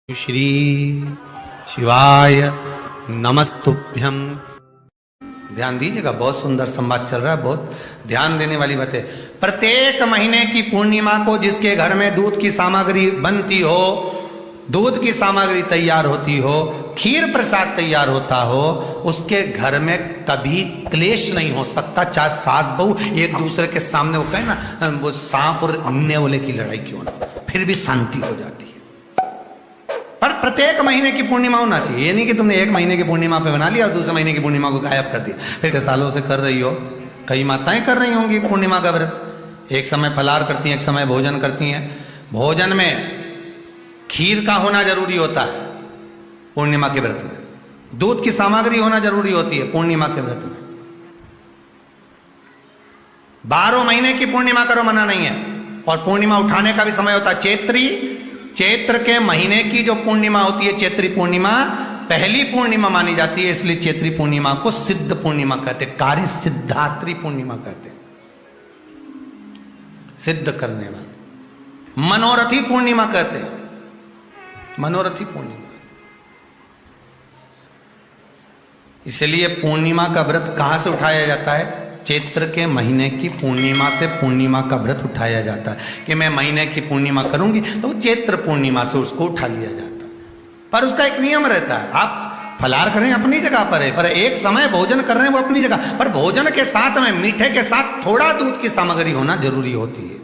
श्री शिवाय नमस्तुभ्यं। ध्यान दीजिएगा, बहुत सुंदर संवाद चल रहा है, बहुत ध्यान देने वाली बात है। प्रत्येक महीने की पूर्णिमा को जिसके घर में दूध की सामग्री बनती हो, दूध की सामग्री तैयार होती हो, खीर प्रसाद तैयार होता हो, उसके घर में कभी क्लेश नहीं हो सकता। चाहे सास बहू एक दूसरे के सामने वो कहे ना, वो सांप और नेवले की लड़ाई क्यों ना, फिर भी शांति हो जाती है। पर प्रत्येक महीने की पूर्णिमा होना चाहिए। ये नहीं कि तुमने एक महीने की पूर्णिमा पे बना लिया और दूसरे महीने की पूर्णिमा को गायब कर दिया। फिर के सालों से कर रही हो, कई माताएं कर रही होंगी पूर्णिमा का व्रत, एक समय फलाहार करती हैं, एक समय भोजन करती हैं। भोजन में खीर का होना जरूरी होता है पूर्णिमा के व्रत में, दूध की सामग्री होना जरूरी होती है पूर्णिमा के व्रत में। 12 महीने की पूर्णिमा करो, मना नहीं है। और पूर्णिमा उठाने का भी समय होता है। चैत्र के महीने की जो पूर्णिमा होती है, चैत्री पूर्णिमा पहली पूर्णिमा मानी जाती है, इसलिए चैत्री पूर्णिमा को सिद्ध पूर्णिमा कहते हैं, कार्य सिद्धात्री पूर्णिमा कहते हैं, सिद्ध करने वाली। मनोरथी पूर्णिमा कहते हैं, मनोरथी पूर्णिमा। इसलिए पूर्णिमा का व्रत कहां से उठाया जाता है? चैत्र के महीने की पूर्णिमा से पूर्णिमा का व्रत उठाया जाता है कि मैं महीने की पूर्णिमा करूंगी, तो चैत्र पूर्णिमा से उसको उठा लिया जाता है। पर उसका एक नियम रहता है, आप फलाहार कर रहे हैं अपनी जगह पर है, पर एक समय भोजन कर रहे हैं वो अपनी जगह पर। भोजन के साथ में मीठे के साथ थोड़ा दूध की सामग्री होना जरूरी होती है।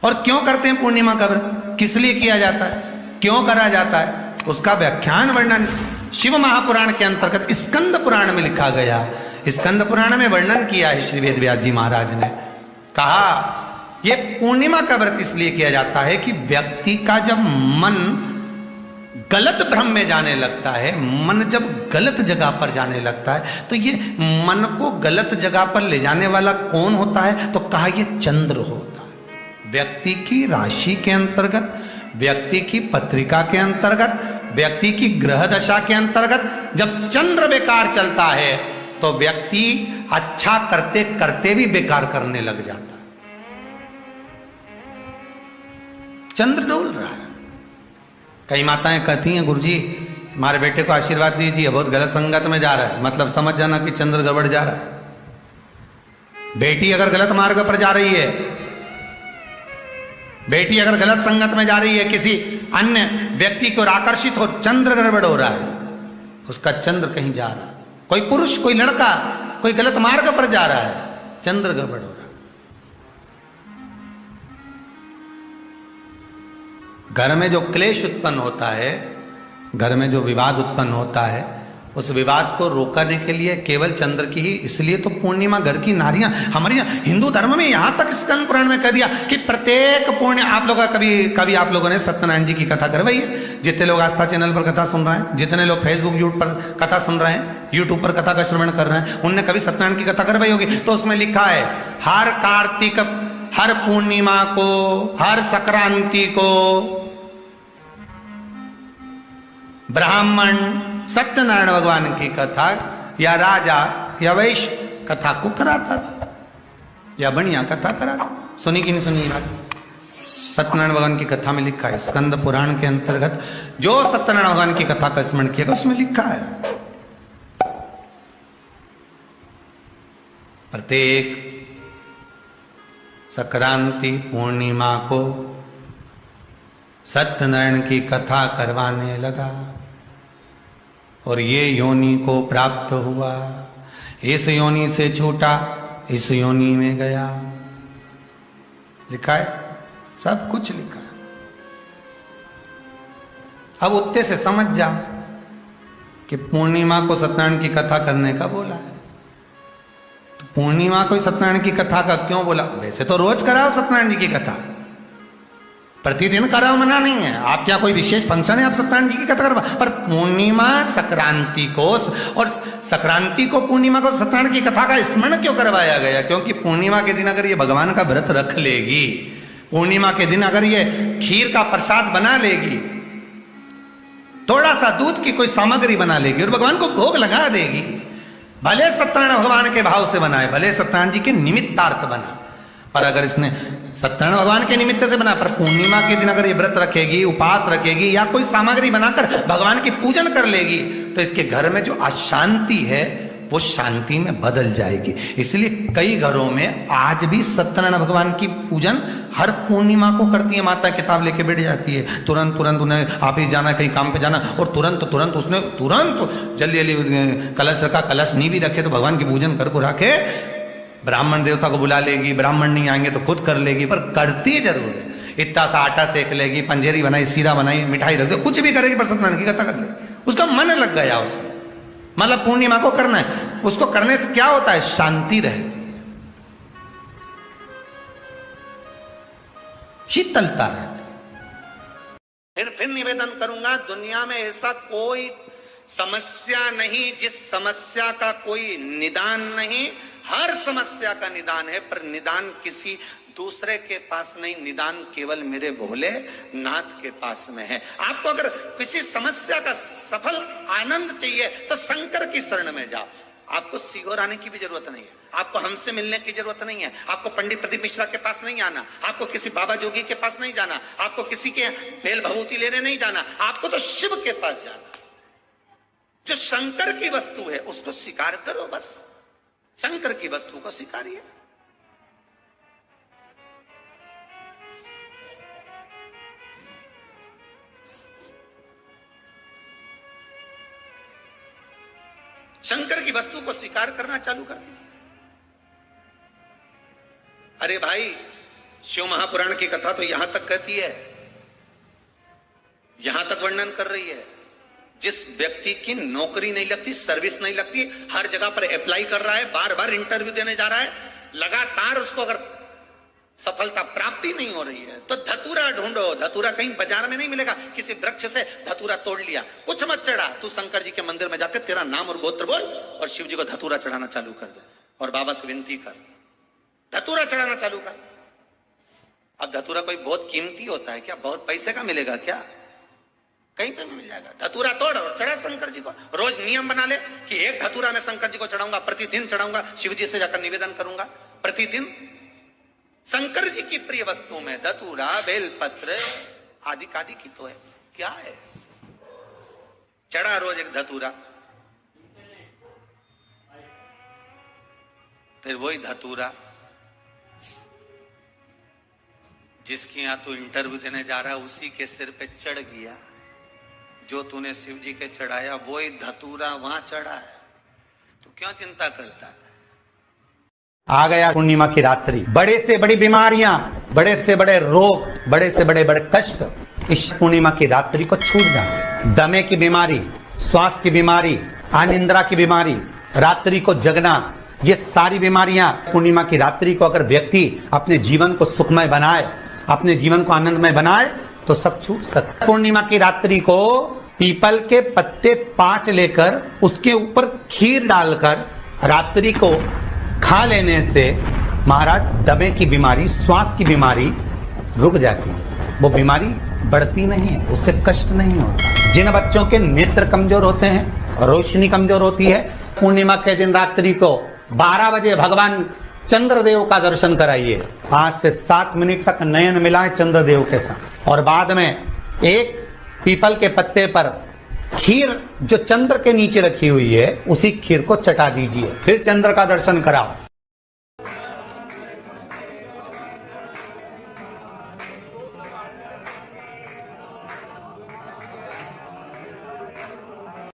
और क्यों करते हैं पूर्णिमा का व्रत, किस लिए किया जाता है, क्यों करा जाता है, उसका व्याख्यान वर्णन शिव महापुराण के अंतर्गत स्कंद पुराण में लिखा गया। स्कंद पुराण में वर्णन किया है श्री वेद व्यास जी महाराज ने। कहा यह पूर्णिमा का व्रत इसलिए किया जाता है कि व्यक्ति का जब मन गलत भ्रम में जाने लगता है, मन जब गलत जगह पर जाने लगता है, तो ये मन को गलत जगह पर ले जाने वाला कौन होता है? तो कहा यह चंद्र होता है। व्यक्ति की राशि के अंतर्गत, व्यक्ति की पत्रिका के अंतर्गत, व्यक्ति की ग्रह दशा के अंतर्गत जब चंद्र बेकार चलता है तो व्यक्ति अच्छा करते करते भी बेकार करने लग जाता है। चंद्र डोल रहा है। कई माताएं कहती हैं, गुरुजी हमारे बेटे को आशीर्वाद दीजिए, बहुत गलत संगत में जा रहा है। मतलब समझ जाना कि चंद्र गड़बड़ जा रहा है। बेटी अगर गलत मार्ग पर जा रही है, बेटी अगर गलत संगत में जा रही है, किसी अन्य व्यक्ति को आकर्षित हो, चंद्र गड़बड़ हो रहा है, उसका चंद्र कहीं जा रहा है। कोई पुरुष, कोई लड़का कोई गलत मार्ग पर जा रहा है, चंद्र गड़बड़ हो रहा है। घर में जो क्लेश उत्पन्न होता है, घर में जो विवाद उत्पन्न होता है, उस विवाद को रोकने के लिए केवल चंद्र की ही, इसलिए तो पूर्णिमा घर की नारियां, हमारे हिंदू धर्म में यहां तक स्कंद पुराण में कह दिया कि प्रत्येक पूर्ण, आप लोग कभी आप लोगों ने सत्यनारायण जी की कथा करवाई है? जितने लोग आस्था चैनल पर कथा सुन रहे हैं, जितने लोग फेसबुक यूट्यूब पर कथा सुन रहे हैं, यूट्यूब पर कथा का श्रवण कर रहे हैं, उनने कभी सत्यनारायण की कथा करवाई होगी। तो उसमें लिखा है, हर कार्तिक, हर पूर्णिमा को, हर संक्रांति को ब्राह्मण सत्यनारायण भगवान की कथा या राजा या वैश्य कथा को कराता था, या बढ़िया कथा कराता। सुनी कि नहीं सुनी बात? सत्यनारायण भगवान की कथा में लिखा है, स्कंद पुराण के अंतर्गत जो सत्यनारायण भगवान की कथा का स्मरण किया उसमें लिखा है, प्रत्येक संक्रांति पूर्णिमा को सत्यनारायण की कथा करवाने लगा और ये योनि को प्राप्त हुआ, इस योनि से छूटा, इस योनि में गया। लिखा है, सब कुछ लिखा है। अब उत्ते से समझ जाओ कि पूर्णिमा को सत्यनारायण की कथा करने का बोला है, तो पूर्णिमा को सत्यनारायण की कथा का क्यों बोला? वैसे तो रोज कराओ सत्यनारायण जी की कथा, प्रतिदिन कराओ, मना नहीं है। आप क्या कोई विशेष फंक्शन है आप सत्यनारायण जी की कथा करवा, पर पूर्णिमा संक्रांति को, और संक्रांति को पूर्णिमा को सत्यनारायण की कथा का स्मरण क्यों करवाया गया? क्योंकि पूर्णिमा के दिन अगर ये भगवान का व्रत रख लेगी, पूर्णिमा के दिन अगर ये खीर का प्रसाद बना लेगी, थोड़ा सा दूध की कोई सामग्री बना लेगी और भगवान को भोग लगा देगी, भले सत्यनारायण भगवान के भाव से बनाए, भले सत्यनारायण जी के निमित्तार्थ बना, पर अगर इसने सत्यनारायण भगवान के निमित्त से बना, पर पूर्णिमा के दिन अगर ये व्रत रखेगी, उपास रखेगी या कोई सामग्री बनाकर भगवान की पूजन कर लेगी, तो इसके घर में जो अशांति है वो शांति में बदल जाएगी। इसलिए कई घरों में आज भी सत्यनारायण भगवान की पूजन हर पूर्णिमा को करती है। माता किताब लेके बैठ जाती है, तुरंत उन्हें ऑफिस जाना, कहीं काम पे जाना, और तुरंत उसने जल्दी जल्दी कलश रखा, कलश नहीं भी रखे तो भगवान की पूजन कर को रखे, ब्राह्मण देवता को बुला लेगी, ब्राह्मण नहीं आएंगे तो खुद कर लेगी, पर करती जरूर है। इतना सा आटा सेक लेगी, पंजेरी बनाई, सीरा बनाई, मिठाई रख दो, कुछ भी करेगी पर सत्यनारायण की कथा कर ले, उसका मन लग गया उसमें। मतलब पूर्णिमा को करना है, उसको करने से क्या होता है, शांति रहती है, शीतलता रहती है। फिर निवेदन करूंगा, दुनिया में ऐसा कोई समस्या नहीं जिस समस्या का कोई निदान नहीं। हर समस्या का निदान है, पर निदान किसी दूसरे के पास नहीं, निदान केवल मेरे भोले नाथ के पास में है। आपको अगर किसी समस्या का सफल आनंद चाहिए तो शंकर की शरण में जाओ। आपको सीहोर आने की भी जरूरत नहीं है, आपको हमसे मिलने की जरूरत नहीं है, आपको पंडित प्रदीप मिश्रा के पास नहीं आना, आपको किसी बाबा जोगी के पास नहीं जाना, आपको किसी के बेल भभूति लेने नहीं जाना, आपको तो शिव के पास जाना। जो शंकर की वस्तु है उसको स्वीकार करो, बस शंकर की वस्तु को स्वीकारिए। शंकर की वस्तु को स्वीकार करना चालू कर दीजिए। अरे भाई, शिव महापुराण की कथा तो यहां तक कहती है, यहां तक वर्णन कर रही है, जिस व्यक्ति की नौकरी नहीं लगती, सर्विस नहीं लगती, हर जगह पर अप्लाई कर रहा है, बार बार इंटरव्यू देने जा रहा है, लगातार उसको अगर सफलता प्राप्ति नहीं हो रही है तो धतूरा ढूंढो। धतूरा कहीं बाजार में नहीं मिलेगा, किसी वृक्ष से धतूरा तोड़ लिया, कुछ मत चढ़ा, तू शंकर जी के मंदिर में जाकर तेरा नाम और गोत्र बोल और शिव जी को धतूरा चढ़ाना चालू कर दे और बाबा से विनती कर, धतूरा चढ़ाना चालू कर। अब धतूरा कोई बहुत कीमती होता है क्या, बहुत पैसे का मिलेगा क्या, कहीं पे भी मिल जाएगा। धतूरा तोड़ और चढ़ा शंकर जी को। रोज नियम बना ले कि एक धतूरा मैं शंकर जी को चढ़ाऊंगा, प्रतिदिन चढ़ाऊंगा, शिव जी से जाकर निवेदन करूंगा प्रतिदिन। शंकर जी की प्रिय वस्तुओं में धतूरा, बेलपत्र आदि कादि की तो है, क्या है, चढ़ा रोज एक धतूरा, फिर वही धतूरा जिसके यहां तू इंटरव्यू देने जा रहा है उसी के सिर पे चढ़ गया, जो तूने शिव जी के चढ़ाया वही धतूरा वहां चढ़ा है, तो क्यों चिंता करता है। आ गया पूर्णिमा की रात्रि, बड़े से बड़ी बीमारियां, बड़े से बड़े रोग, बड़े से बड़े बड़े कष्ट इस पूर्णिमा की रात्रि को छूट जाए। दमे की बीमारी, श्वास की बीमारी, अनिद्रा की बीमारी, रात्रि को जगना, ये सारी बीमारियां पूर्णिमा की रात्रि को अगर व्यक्ति अपने जीवन को सुखमय बनाए, अपने जीवन को आनंदमय बनाए तो सब छूट सकता। पूर्णिमा की रात्रि को पीपल के पत्ते 5 लेकर उसके ऊपर खीर डालकर रात्रि को खा लेने से महाराज दमे की बीमारी, श्वास की बीमारी रुक जाती है, वो बीमारी बढ़ती नहीं है, उससे कष्ट नहीं होता। जिन बच्चों के नेत्र कमजोर होते हैं, रोशनी कमजोर होती है, पूर्णिमा के दिन रात्रि को 12 बजे भगवान चंद्रदेव का दर्शन कराइए। 5 से 7 मिनट तक नयन मिलाए चंद्रदेव के साथ और बाद में एक पीपल के पत्ते पर खीर जो चंद्र के नीचे रखी हुई है उसी खीर को चटा दीजिए, फिर चंद्र का दर्शन कराओ।